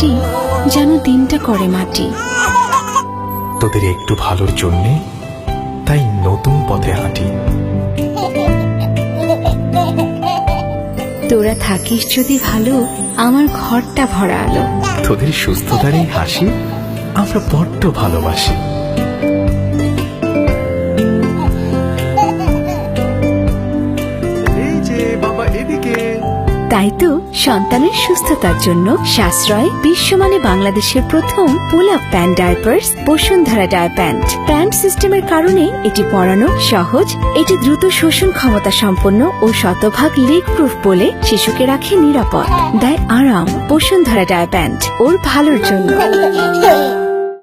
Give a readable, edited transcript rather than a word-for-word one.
হাঁটি যেন দিনটা করে মাটি। তোদের একটু ভালোর জন্যে তাই নতুন পথে হাঁটি। তোরা থাকিস যদি ভালো, আমার ঘরটা ভরা আলো। তোদের সুস্থতার এই হাসি আমরা বড্ড ভালোবাসি। এই যে বাবা এদিকে। তাই তো সন্তানের সুস্থতার জন্য সাশ্রয় বিশ্বমানে বাংলাদেশের প্রথম pull up pant diapers Bashundhara diapant. Pant সিস্টেমের কারণে এটি পরানো সহজ, এটি দ্রুত শোষণ ক্ষমতা সম্পন্ন ও শতভাগ লিক প্রুফ বলে শিশুকে রাখে নিরাপদ, দেয় আরাম। বসুন্ধরা ডায়াপ্যান্ট, ওর ভালোর জন্য।